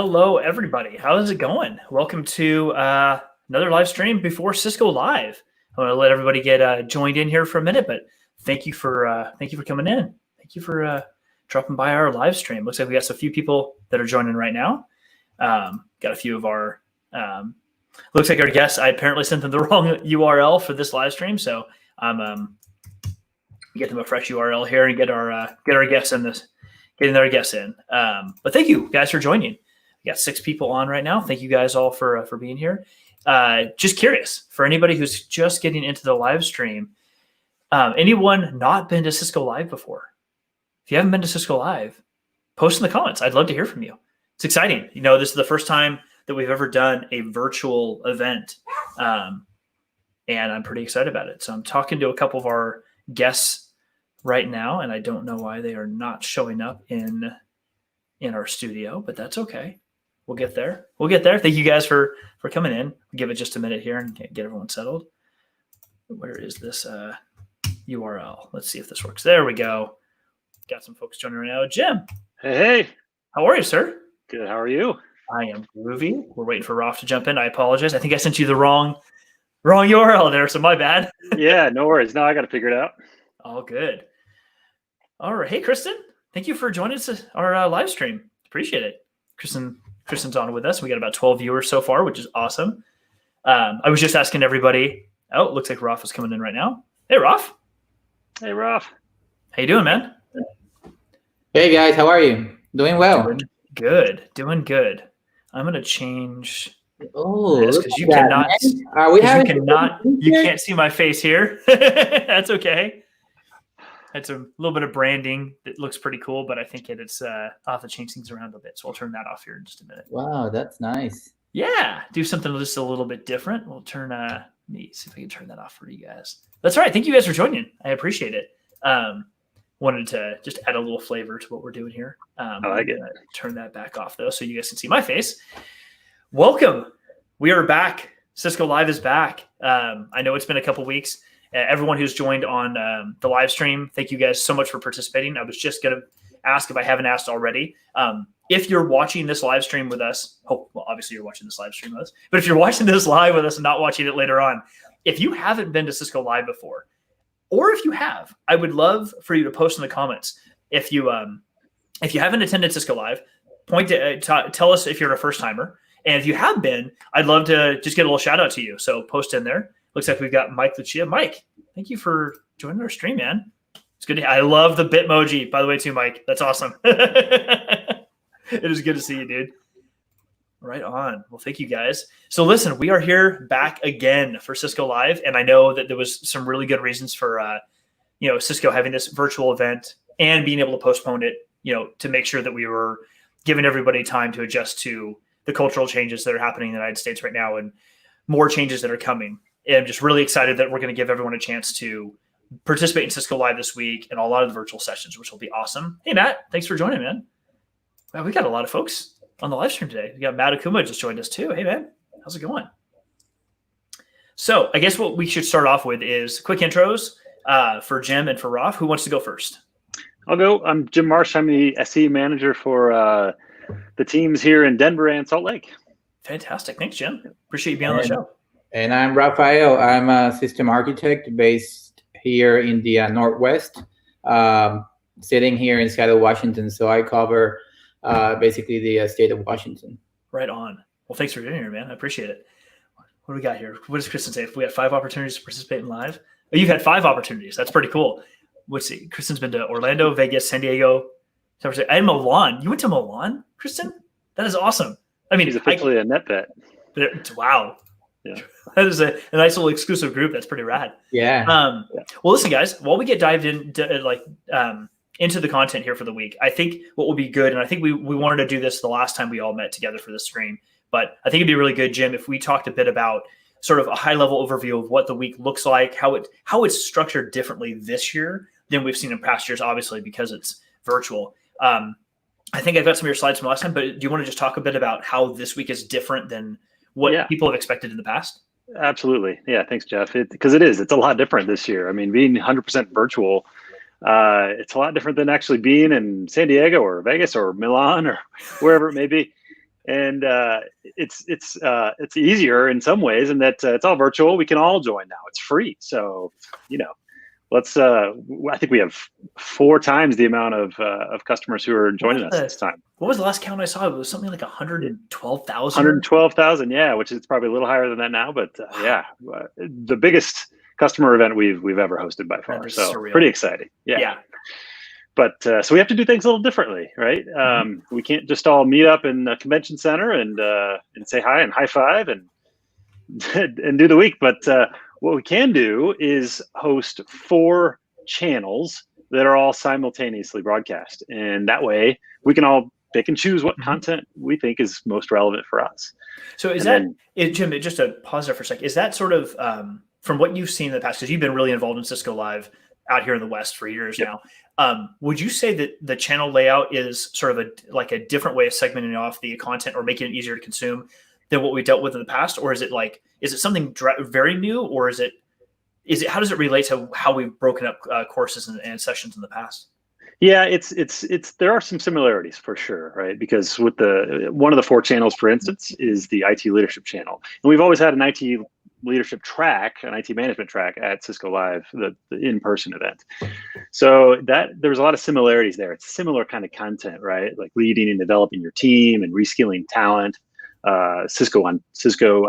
Hello, everybody. How's it going? Welcome to another live stream before Cisco Live. I want to let everybody get joined in here for a minute, but thank you for coming in. Thank you for dropping by our live stream. Looks like we got a few people that are joining right now. Got a few of our looks like our guests. I apparently sent them the wrong URL for this live stream, so I'm get them a fresh URL here and get our guests in this. Getting their guests in. But thank you guys for joining. We got 6 people on right now. Thank you guys all for being here. Just curious, for anybody who's just getting into the live stream, anyone not been to Cisco Live before? If you haven't been to Cisco Live, post in the comments. I'd love to hear from you. It's exciting. You know, this is the first time that we've ever done a virtual event. And I'm pretty excited about it. So I'm talking to a couple of our guests right now, and I don't know why they are not showing up in our studio, but that's okay. We'll get there. Thank you guys for coming in. We'll give it just a minute here and get everyone settled. Where is this URL? Let's see if this works. There we go. Got some folks joining right now. Jim. Hey. How are you, sir? Good. How are you? I am groovy. We're waiting for Rolf to jump in. I apologize. I think I sent you the wrong URL there, so my bad. Yeah, no worries. Now I got to figure it out. All good. All right. Hey, Kristen. Thank you for joining us our live stream. Appreciate it. Kristen's on with us. We got about 12 viewers so far, which is awesome. I was just asking everybody. Oh, it looks like Rolf is coming in right now. Hey, Rolf. Hey, Rolf. How you doing, man? Hey, guys. How are you? Doing well. Doing good. I'm going to change this because you cannot. You can't see my face here. That's okay. It's a little bit of branding that looks pretty cool, but I think I'll have to change things around a bit. So I'll turn that off here in just a minute. Wow, that's nice. Yeah, do something just a little bit different. We'll turn, let me see if I can turn that off for you guys. That's all right. Thank you guys for joining. I appreciate it. Wanted to just add a little flavor to what we're doing here. I like it. Turn that back off though, so you guys can see my face. Welcome. We are back. Cisco Live is back. I know it's been a couple weeks. Everyone who's joined on the live stream, thank you guys so much for participating. I was just going to ask, if I haven't asked already, if you're watching this live stream with us, obviously you're watching this live stream with us, but if you're watching this live with us and not watching it later on, if you haven't been to Cisco Live before, or if you have, I would love for you to post in the comments. If you haven't attended Cisco Live, tell us if you're a first timer. And if you have been, I'd love to just get a little shout out to you. So post in there. Looks like we've got Mike Lucia. Mike, thank you for joining our stream, man. It's good. I love the Bitmoji, by the way, too, Mike. That's awesome. It is good to see you, dude. Right on. Well, thank you, guys. So listen, we are here back again for Cisco Live, and I know that there was some really good reasons for Cisco having this virtual event and being able to postpone it, to make sure that we were giving everybody time to adjust to the cultural changes that are happening in the United States right now and more changes that are coming. And I'm just really excited that we're going to give everyone a chance to participate in Cisco Live this week and a lot of the virtual sessions, which will be awesome. Hey, Matt, thanks for joining, man. Wow, we got a lot of folks on the live stream today. We got Matt Akuma just joined us too. Hey, man, how's it going? So I guess what we should start off with is quick intros for Jim and for Rolf. Who wants to go first? I'll go. I'm Jim Marsh. I'm the SE manager for the teams here in Denver and Salt Lake. Fantastic. Thanks, Jim. Appreciate you being on the show. And I'm Rafael. I'm a system architect based here in the Northwest, sitting here in Seattle, Washington. So I cover basically the state of Washington. Right on. Well, thanks for being here, man. I appreciate it. What do we got here? What does Kristen say? If we had 5 opportunities to participate in live? Oh, you've had 5 opportunities. That's pretty cool. Let's see. Kristen's been to Orlando, Vegas, San Diego, and Milan. You went to Milan, Kristen? That is awesome. I mean, he's officially a net vet. Wow. Yeah. That is a nice little exclusive group. That's pretty rad. Yeah. Well, listen, guys, while we get dived into the content here for the week, I think what will be good, and I think we wanted to do this the last time we all met together for this stream, but I think it'd be really good, Jim, if we talked a bit about sort of a high-level overview of what the week looks like, how it's structured differently this year than we've seen in past years, obviously, because it's virtual. I think I've got some of your slides from last time, but do you want to just talk a bit about how this week is different than what people have expected in the past? Absolutely. Yeah. Thanks, Jeff. Because it's a lot different this year. I mean, being 100% virtual, it's a lot different than actually being in San Diego or Vegas or Milan or wherever it may be. and it's easier in some ways, and that it's all virtual. We can all join now. It's free, so let's. I think we have 4 times the amount of customers who are joining us this time. What was the last count I saw? It was something like 112,000. 112,000, yeah, which is probably a little higher than that now, but yeah, the biggest customer event we've ever hosted by far. So surreal. Pretty exciting. Yeah. But so we have to do things a little differently, right? We can't just all meet up in a convention center and say hi and high five and and do the week. But what we can do is host 4 channels that are all simultaneously broadcast, and that way we can all pick and choose what content we think is most relevant for us. So is Jim, just to pause there for a sec, is that sort of from what you've seen in the past, because you've been really involved in Cisco Live out here in the West for years now, would you say that the channel layout is sort of a different way of segmenting off the content or making it easier to consume than what we dealt with in the past? Or is it something very new, or is it how does it relate to how we've broken up courses and sessions in the past? Yeah, there are some similarities for sure, right? Because with one of the 4 channels, for instance, is the IT leadership channel, and we've always had an IT leadership track, an IT management track at Cisco Live, the in-person event. So there's a lot of similarities there. It's similar kind of content, right? Like leading and developing your team and reskilling talent, Cisco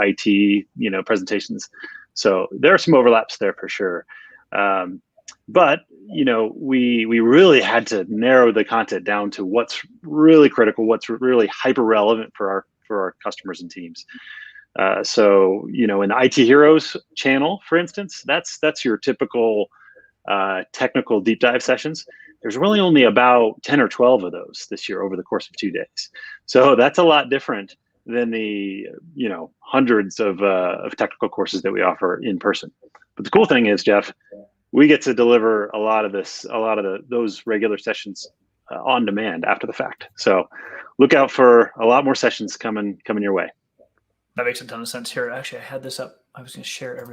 IT, presentations. So there are some overlaps there for sure. But we really had to narrow the content down to what's really critical, what's really hyper relevant for our customers and teams. So in the IT Heroes channel, for instance, that's your typical technical deep dive sessions. There's really only about 10 or 12 of those this year over the course of 2 days. So that's a lot different than the hundreds of technical courses that we offer in person. But the cool thing is, Jeff, we get to deliver a lot of those regular sessions on demand after the fact. So look out for a lot more sessions coming your way. That makes a ton of sense here. Actually, I had this up. I was going to share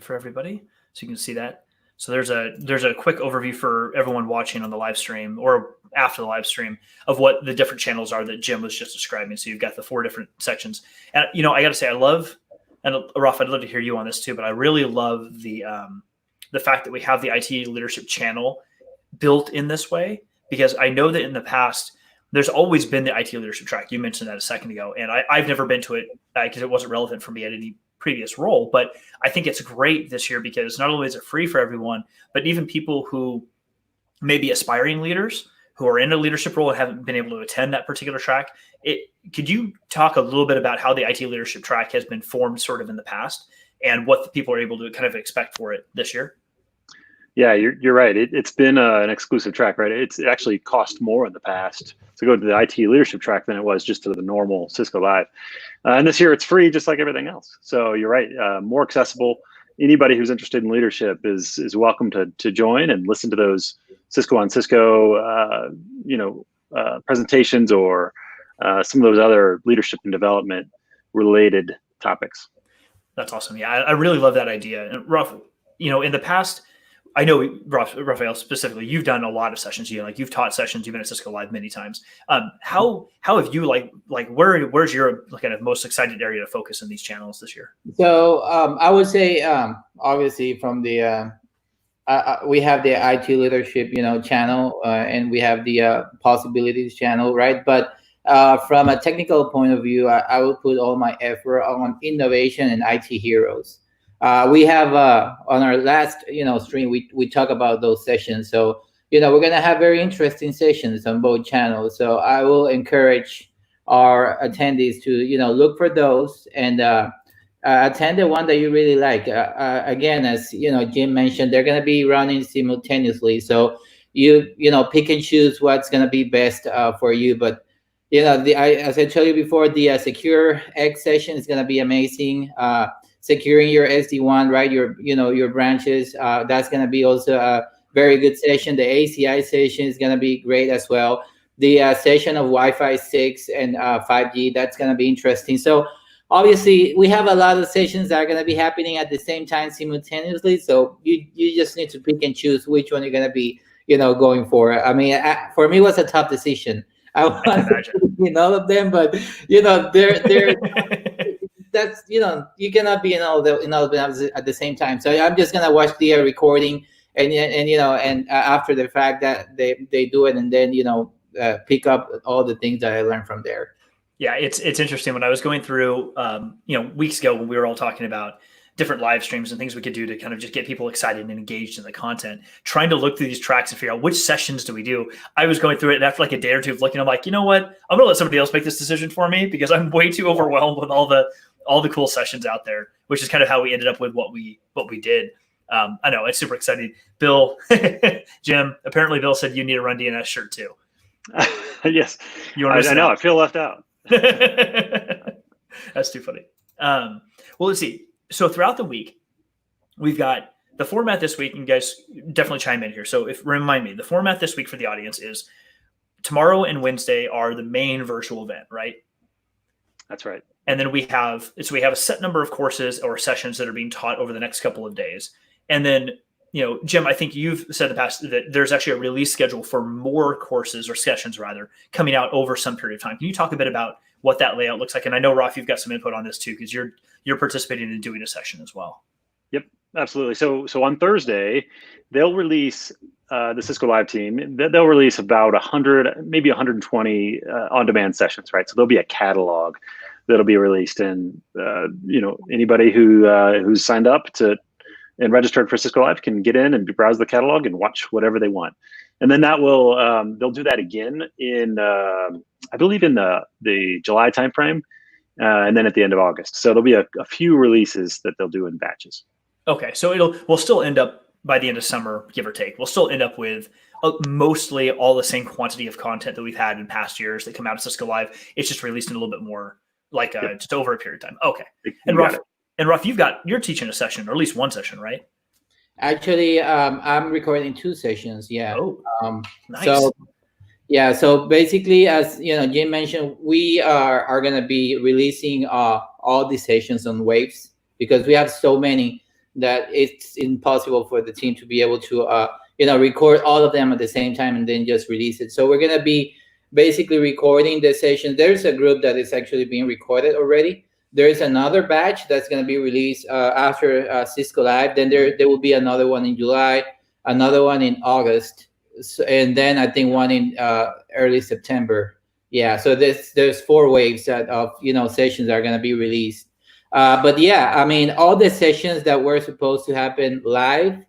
for everybody so you can see that. So there's a quick overview for everyone watching on the live stream or after the live stream of what the different channels are that Jim was just describing. So you've got the 4 different sections. And, I got to say, and Ralph, I'd love to hear you on this too, but I really love the fact that we have the IT leadership channel built in this way, because I know that in the past, there's always been the IT leadership track. You mentioned that a second ago, and I've never been to it because it wasn't relevant for me at any previous role. But I think it's great this year because not only is it free for everyone, but even people who may be aspiring leaders who are in a leadership role and haven't been able to attend that particular track. Could you talk a little bit about how the IT leadership track has been formed sort of in the past and what the people are able to kind of expect for it this year? Yeah, you're right. It's been an exclusive track, right? It actually cost more in the past to go to the IT leadership track than it was just to the normal Cisco Live. And this year it's free, just like everything else. So you're right, more accessible. Anybody who's interested in leadership is welcome to join and listen to those Cisco on Cisco, presentations or some of those other leadership and development related topics. That's awesome. Yeah, I really love that idea. And Ruff, in the past, I know, Raphael, specifically, you've done a lot of sessions. You've taught sessions. You've been at Cisco Live many times. How have you where's your kind of most excited area to focus in these channels this year? So I would say, obviously, from the we have the IT leadership, channel, and we have the possibilities channel, right? But from a technical point of view, I will put all my effort on innovation and IT heroes. We have on our last stream we talk about those sessions, so we're going to have very interesting sessions on both channels. So I will encourage our attendees to look for those and attend the one that you really like. Again, as Jim mentioned, they're going to be running simultaneously, so you pick and choose what's going to be best for you. But as I told you before, the Secure X session is going to be amazing. Securing your SD-WAN, right? Your branches. That's going to be also a very good session. The ACI session is going to be great as well. The session of Wi-Fi 6 and 5G, that's going to be interesting. So obviously, we have a lot of sessions that are going to be happening at the same time simultaneously. So you just need to pick and choose which one you're going to be going for. I mean, for me, it was a tough decision. I want to be in all of them, but they're that's you cannot be in all of them at the same time. So I'm just gonna watch the recording and after the fact that they do it, and then pick up all the things that I learned from there. Yeah, it's interesting. When I was going through, weeks ago when we were all talking about different live streams and things we could do to kind of just get people excited and engaged in the content, trying to look through these tracks and figure out which sessions do we do. I was going through it, and after like a day or two of looking, I'm like, you know what? I'm going to let somebody else make this decision for me because I'm way too overwhelmed with all the cool sessions out there, which is kind of how we ended up with what we did. I know it's super exciting. Bill, Jim, apparently Bill said you need a Run DNS shirt too. Yes, I know. I feel left out. That's too funny. Well, let's see. So throughout the week, we've got the format this week, and you guys definitely chime in here. So remind me, the format this week for the audience is tomorrow and Wednesday are the main virtual event, right? That's right. And then we have a set number of courses or sessions that are being taught over the next couple of days. And then, Jim, I think you've said in the past that there's actually a release schedule for more courses or sessions rather coming out over some period of time. Can you talk a bit about what that layout looks like? And I know, Rolf, you've got some input on this too, because you're participating in doing a session as well. Yep, absolutely. So on Thursday, they'll release the Cisco Live team. They'll release about 100, maybe 120 on-demand sessions, right? So there'll be a catalog that'll be released, and anybody who's signed up and registered for Cisco Live can get in and browse the catalog and watch whatever they want. And then that will they'll do that again in I believe in the July timeframe, and then at the end of August. So there'll be a few releases that they'll do in batches. Okay, so we'll still end up by the end of summer, give or take. We'll still end up with mostly all the same quantity of content that we've had in past years that come out of Cisco Live. It's just released in a little bit more, like just over a period of time. Okay, and Rolf, you're teaching a session, or at least one session, right? Actually, I'm recording 2 sessions. Yeah. Oh, nice. So basically, as Jim mentioned, we are going to be releasing all the sessions on waves because we have so many that it's impossible for the team to be able to record all of them at the same time and then just release it. So we're going to be basically recording the session. There's a group that is actually being recorded already. There's another batch that's going to be released after Cisco Live. Then there will be another one in July, another one in August, and then I think one in early September. Yeah, so there's 4 waves of sessions that are going to be released. But yeah, I mean, all the sessions that were supposed to happen live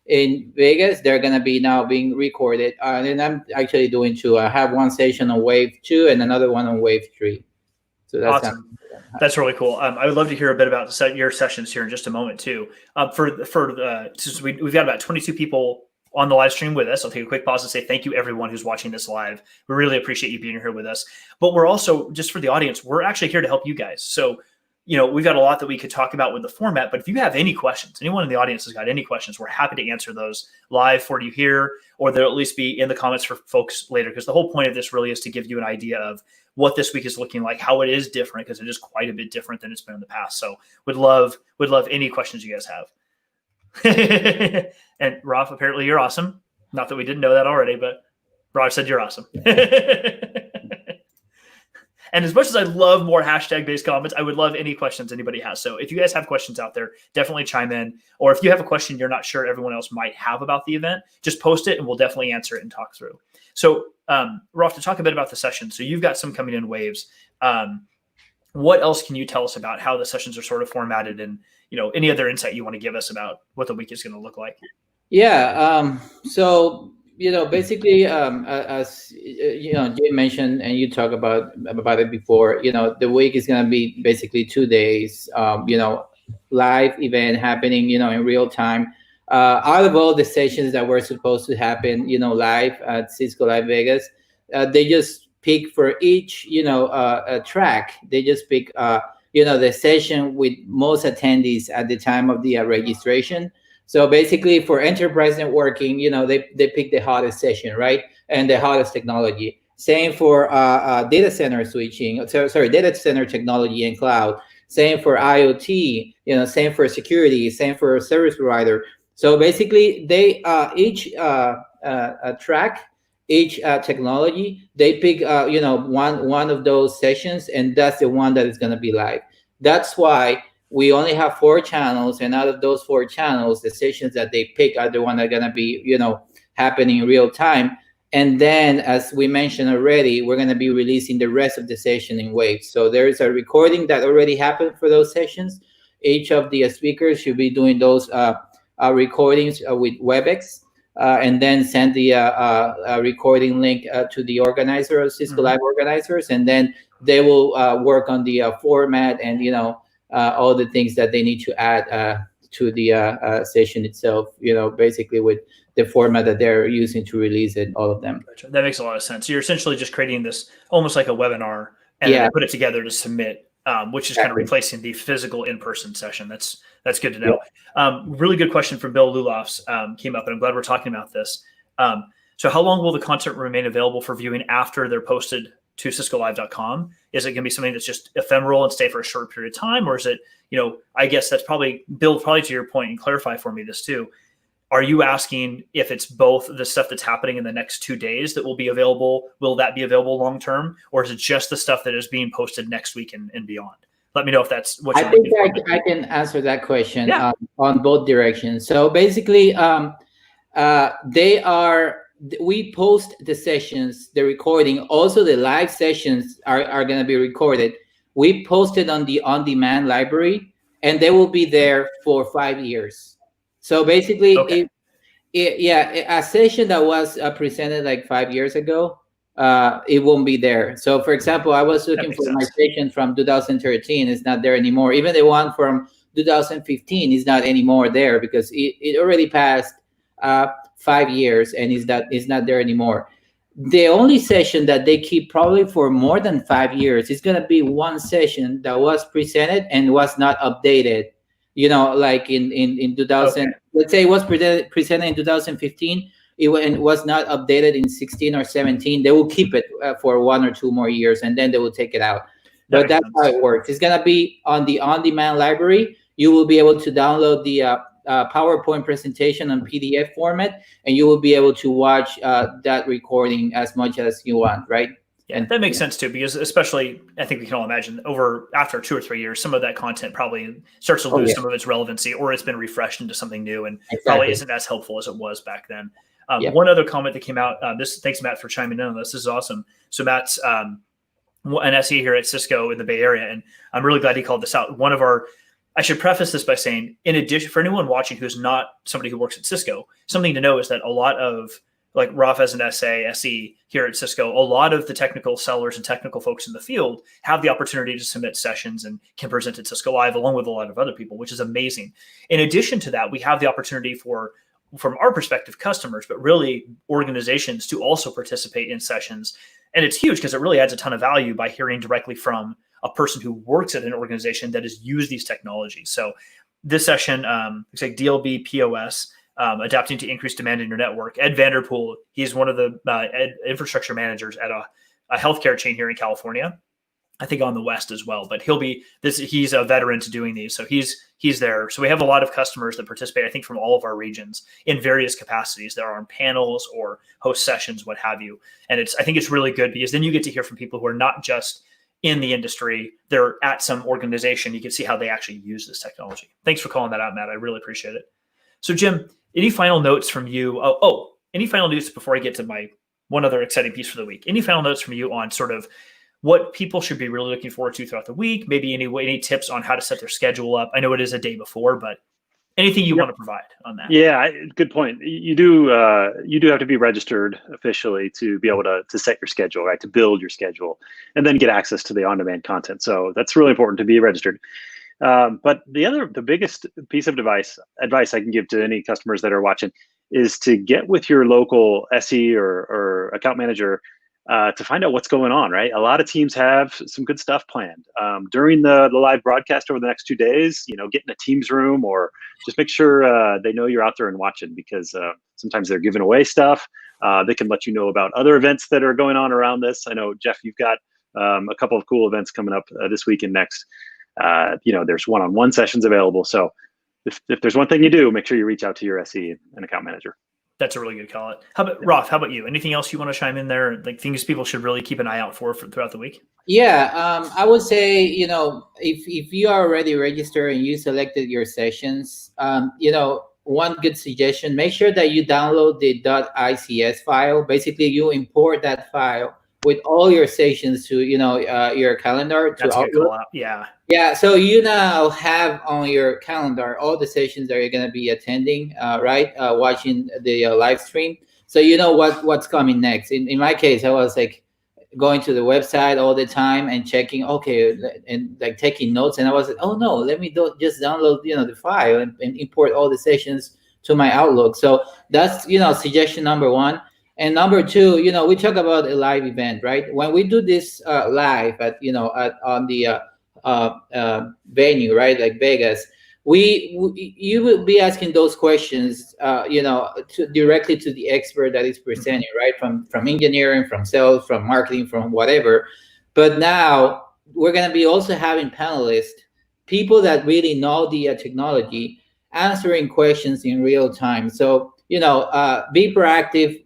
in Vegas, they're going to be now being recorded. And I'm actually doing 2. I have one session on wave 2 and another one on wave 3. So that's awesome. That's really cool. I would love to hear a bit about your sessions here in just a moment too. Since we've got about 22 people on the live stream with us, I'll take a quick pause and say thank you everyone who's watching this live. We really appreciate you being here with us. But we're also, just for the audience, we're actually here to help you guys. So, we've got a lot that we could talk about with the format, but if you have any questions, anyone in the audience has got any questions, we're happy to answer those live for you here, or they'll at least be in the comments for folks later, because the whole point of this really is to give you an idea of what this week is looking like, how it is different, because it is quite a bit different than it's been in the past. So would love any questions you guys have. And Rolf, apparently you're awesome. Not that we didn't know that already, but Rolf said you're awesome. And as much as I love more hashtag-based comments, I would love any questions anybody has. So if you guys have questions out there, definitely chime in. Or if you have a question you're not sure everyone else might have about the event, just post it and we'll definitely answer it and talk through. So Rolf, to talk a bit about the session. So you've got some coming in waves. What else can you tell us about how the sessions are sort of formatted, and any other insight you want to give us about what the week is going to look like? Yeah. So basically, as Jim mentioned, and you talked about it before, the week is going to be basically 2 days, live event happening, in real time. Out of all the sessions that were supposed to happen, live at Cisco Live Vegas, they just pick for each, a track. They just pick, the session with most attendees at the time of the registration. So basically, for enterprise networking, they pick the hottest session, right, and the hottest technology. Same for data center switching. Data center technology and cloud. Same for IoT. Same for security. Same for service provider. So basically, they each track each technology, they pick one of those sessions, and that's the one that is going to be live. That's why we only have 4 channels, and out of those 4 channels, the sessions that they pick are the one that are going to be happening in real time. And then, as we mentioned already, we're going to be releasing the rest of the session in waves. So there is a recording that already happened for those sessions. Each of the speakers should be doing those recordings with WebEx, and then send the recording link to the organizer of Cisco Live organizers, and then they will work on the format and all the things that they need to add to the session itself. Basically with the format that they're using to release it, all of them. Gotcha. That makes a lot of sense. So you're essentially just creating this almost like a webinar, and then put it together to submit, which is kind of replacing the physical in-person session. That's good to know. Really good question from Bill Lulofs came up, and I'm glad we're talking about this. So how long will the content remain available for viewing after they're posted to CiscoLive.com? Is it going to be something that's just ephemeral and stay for a short period of time? Or is it, I guess that's probably, Bill, probably to your point, and clarify for me this too. Are you asking if it's both the stuff that's happening in the next 2 days that will be available? Will that be available long-term? Or is it just the stuff that is being posted next week and beyond? Let me know if that's what you're looking for. I can answer that question on both directions. So basically, we post the sessions, the recording, also the live sessions are going to be recorded. We post it on the on-demand library, and they will be there for 5 years. So basically, a session that was presented like 5 years ago, it won't be there. So for example, I was looking for my session from 2013. It's not there anymore. Even the one from 2015 is not anymore there, because it already passed 5 years and is not there anymore. The only session that they keep probably for more than 5 years is going to be one session that was presented and was not updated. Like in 2000, let's say it was presented in 2015, it was not updated in 16 or 17. They will keep it for 1 or 2 more years, and then they will take it out. But that's how it works. It's going to be on the on-demand library. You will be able to download the PowerPoint presentation on PDF format, and you will be able to watch that recording as much as you want, right? Yeah, and that makes sense too, because especially, I think we can all imagine, after 2 or 3 years, some of that content probably starts to lose some of its relevancy, or it's been refreshed into something new, and probably isn't as helpful as it was back then. One other comment that came out, thanks Matt for chiming in on this. This is awesome. So Matt's an SE here at Cisco in the Bay Area, and I'm really glad he called this out. I should preface this by saying, in addition, for anyone watching who's not somebody who works at Cisco, something to know is that a lot of, like Raf as an SE here at Cisco, a lot of the technical sellers and technical folks in the field have the opportunity to submit sessions and can present at Cisco Live along with a lot of other people, which is amazing. In addition to that, we have the opportunity from our perspective, customers, but really organizations to also participate in sessions. And it's huge because it really adds a ton of value by hearing directly from a person who works at an organization that has used these technologies. So this session, looks like DLB POS, adapting to increased demand in your network. Ed Vanderpool, he's one of the infrastructure managers at a healthcare chain here in California, I think on the West as well, but he's a veteran to doing these. So he's there. So we have a lot of customers that participate, I think, from all of our regions in various capacities. They're on panels or host sessions, what have you. And I think it's really good because then you get to hear from people who are not just in the industry, they're at some organization. You can see how they actually use this technology. Thanks for calling that out, Matt. I really appreciate it. So Jim, any final notes from you? Any final notes before I get to my one other exciting piece for the week? Any final notes from you on sort of what people should be really looking forward to throughout the week? Maybe any tips on how to set their schedule up? I know it is a day before, but anything you want to provide on that? Yeah, good point. You do have to be registered officially to be able to set your schedule, right? To build your schedule and then get access to the on-demand content. So that's really important to be registered. But the biggest piece of advice I can give to any customers that are watching is to get with your local SE or account manager to find out what's going on, right? A lot of teams have some good stuff planned during the live broadcast over the next 2 days. Get in a Teams room or just make sure they know you're out there and watching, because sometimes they're giving away stuff. They can let you know about other events that are going on around this. I know, Jeff, you've got a couple of cool events coming up this week and next. There's one-on-one sessions available. So if there's one thing you do, make sure you reach out to your SE and account manager. That's a really good call. How about Roth? How about you? Anything else you want to chime in there? Like things people should really keep an eye out for throughout the week? Yeah, I would say, if you are already registered and you selected your sessions, one good suggestion, make sure that you download the .ics file. Basically, you import that file with all your sessions to, your calendar, to That's a good Outlook. call out. Yeah. Yeah, so you now have on your calendar all the sessions that you're going to be attending, right? Watching the live stream. So you know what's coming next. In my case, I was like going to the website all the time and checking, okay, and like taking notes. And I was like, oh no, let me just download, the file and import all the sessions to my Outlook. So that's, suggestion number one. And number two, we talk about a live event, right? When we do this live on the venue, right, like Vegas, you will be asking those questions, directly to the expert that is presenting, right, from engineering, from sales, from marketing, from whatever. But now we're going to be also having panelists, people that really know the technology, answering questions in real time. So be proactive,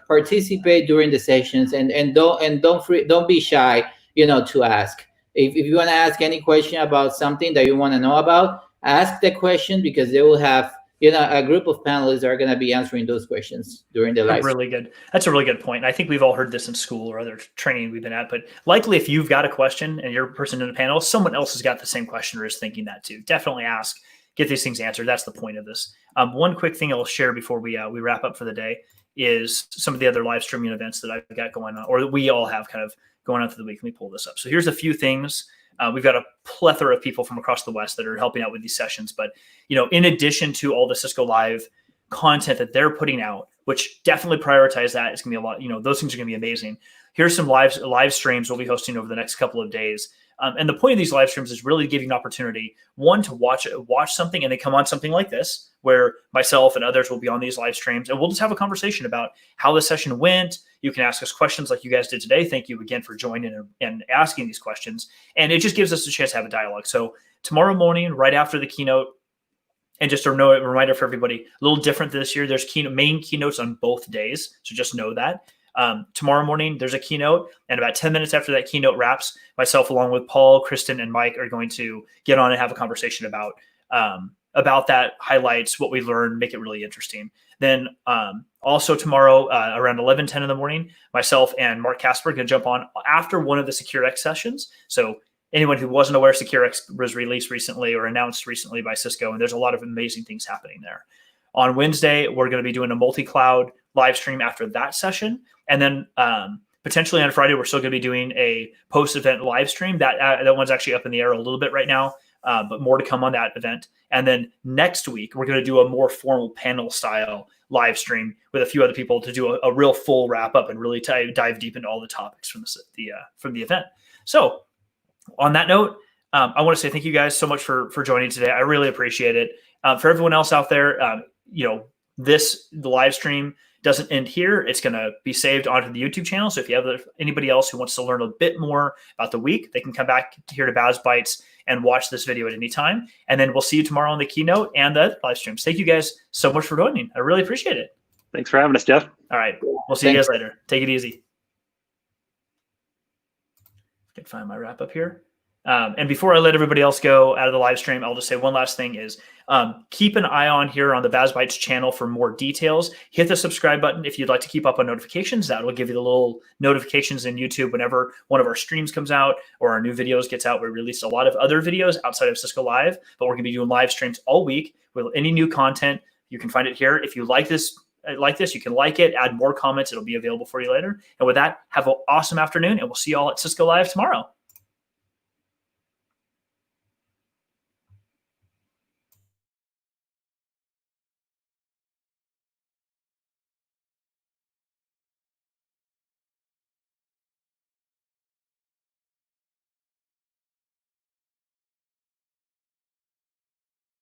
participate during the sessions, and don't be shy, to ask. If you want to ask any question about something that you want to know about, ask the question, because they will have, a group of panelists that are going to be answering those questions during the live. Really good. That's a really good point. I think we've all heard this in school or other training we've been at, but likely if you've got a question and you're a person in a panel, someone else has got the same question or is thinking that too. Definitely ask, get these things answered. That's the point of this. One quick thing I'll share before we wrap up for the day is some of the other live streaming events that I've got going on, or that we all have kind of going on through the week. Let me pull this up. So here's a few things. We've got a plethora of people from across the West that are helping out with these sessions. But, in addition to all the Cisco Live content that they're putting out, which definitely prioritize that, it's going to be a lot, those things are going to be amazing. Here's some live streams we'll be hosting over the next couple of days. And the point of these live streams is really giving an opportunity, one, to watch something and then come on something like this, where myself and others will be on these live streams, and we'll just have a conversation about how the session went. You can ask us questions like you guys did today. Thank you again for joining and asking these questions. And it just gives us a chance to have a dialogue. So tomorrow morning, right after the keynote, and just a reminder for everybody, a little different this year, there's main keynotes on both days. So just know that. Tomorrow morning, there's a keynote, and about 10 minutes after that keynote wraps, myself, along with Paul, Kristen, and Mike, are going to get on and have a conversation about that, highlights what we learned, make it really interesting. Then also tomorrow, around 11:10 in the morning, myself and Mark Casper are going to jump on after one of the SecureX sessions. So anyone who wasn't aware, SecureX was released recently or announced recently by Cisco, and there's a lot of amazing things happening there. On Wednesday, we're going to be doing a multi-cloud live stream after that session. And then potentially on Friday, we're still going to be doing a post-event live stream. That one's actually up in the air a little bit right now, but more to come on that event. And then next week, we're going to do a more formal panel-style live stream with a few other people to do a real full wrap-up and really dive deep into all the topics from the event. So on that note, I want to say thank you guys so much for joining today. I really appreciate it. For everyone else out there, the live stream doesn't end here. It's going to be saved onto the YouTube channel. So if you have anybody else who wants to learn a bit more about the week, they can come back here to Baz Bites and watch this video at any time. And then we'll see you tomorrow on the keynote and the live streams. Thank you guys so much for joining. I really appreciate it. Thanks for having us, Jeff. All right. We'll see you guys later. Take it easy. I can find my wrap up here. And before I let everybody else go out of the live stream, I'll just say one last thing is keep an eye on here on the Baz Bites channel for more details. Hit the subscribe button if you'd like to keep up on notifications. That will give you the little notifications in YouTube whenever one of our streams comes out or our new videos gets out. We release a lot of other videos outside of Cisco Live, but we're going to be doing live streams all week with any new content. You can find it here. If you like this, you can like it, add more comments. It'll be available for you later. And with that, have an awesome afternoon, and we'll see you all at Cisco Live tomorrow.